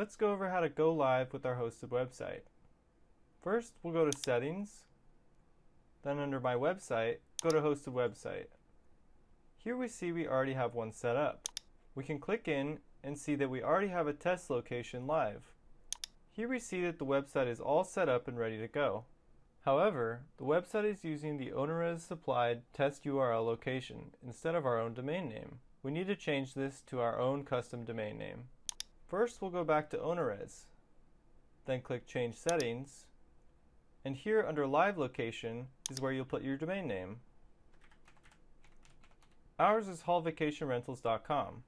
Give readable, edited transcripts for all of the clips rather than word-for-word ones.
Let's go over how to go live with our hosted website. First, we'll go to Settings, then under My Website, go to Hosted Website. Here we see we already have one set up. We can click in and see that we already have a test location live. Here we see that the website is all set up and ready to go. However, the website is using the OwnerRez supplied test URL location instead of our own domain name. We need to change this to our own custom domain name. First, we'll go back to OwnerRez, then click Change Settings, and here under Live Location is where you'll put your domain name. Ours is hallvacationrentals.com.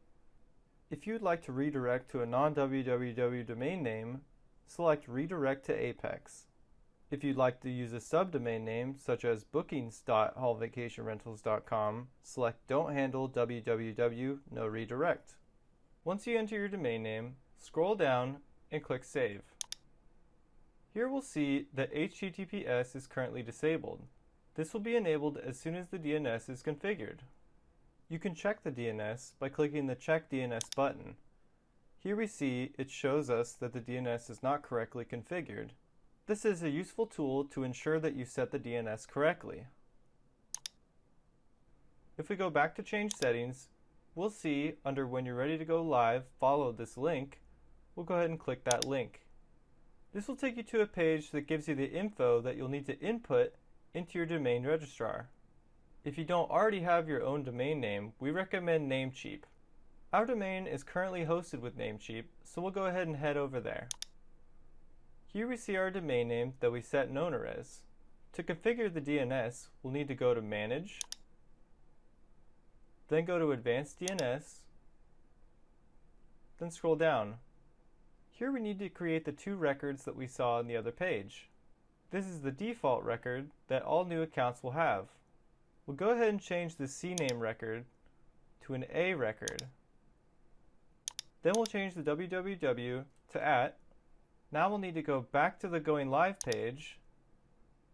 If you'd like to redirect to a non-www domain name, select Redirect to Apex. If you'd like to use a subdomain name, such as bookings.hallvacationrentals.com, select Don't Handle www, no redirect. Once you enter your domain name, scroll down and click Save. Here we'll see that HTTPS is currently disabled. This will be enabled as soon as the DNS is configured. You can check the DNS by clicking the Check DNS button. Here we see it shows us that the DNS is not correctly configured. This is a useful tool to ensure that you set the DNS correctly. If we go back to Change Settings, we'll see under When you're ready to go live, follow this link. We'll go ahead and click that link. This will take you to a page that gives you the info that you'll need to input into your domain registrar. If you don't already have your own domain name, we recommend Namecheap. Our domain is currently hosted with Namecheap, so we'll go ahead and head over there. Here we see our domain name that we set in OwnerRez. To configure the DNS, we'll need to go to Manage, then go to Advanced DNS, then scroll down. Here we need to create the two records that we saw on the other page. This is the default record that all new accounts will have. We'll go ahead and change the CNAME record to an A record. Then we'll change the www to @ Now we'll need to go back to the Going Live page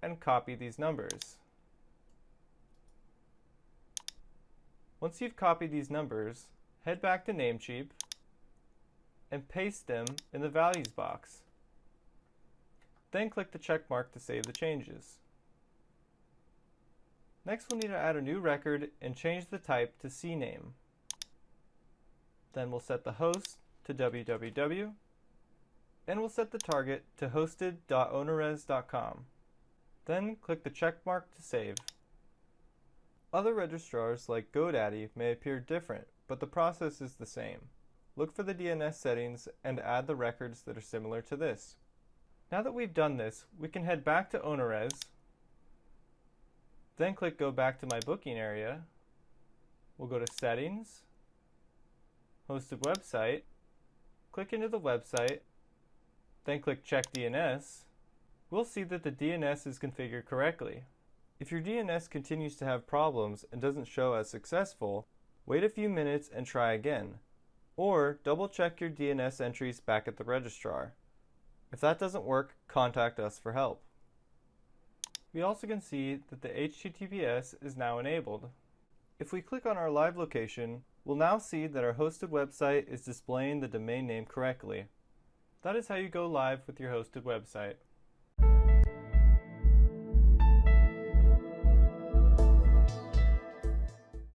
and copy these numbers. Once you've copied these numbers, head back to Namecheap and paste them in the Values box. Then click the check mark to save the changes. Next we'll need to add a new record and change the type to CNAME. Then we'll set the host to www, and we'll set the target to hosted.ownerrez.com. Then click the check mark to save. Other registrars like GoDaddy may appear different, but the process is the same. Look for the DNS settings and add the records that are similar to this. Now that we've done this, we can head back to OwnerRez, then click Go Back to My Booking area. We'll go to Settings, Hosted Website, click into the website, then click Check DNS. We'll see that the DNS is configured correctly. If your DNS continues to have problems and doesn't show as successful, wait a few minutes and try again. Or double check your DNS entries back at the registrar. If that doesn't work, contact us for help. We also can see that the HTTPS is now enabled. If we click on our live location, we'll now see that our hosted website is displaying the domain name correctly. That is how you go live with your hosted website.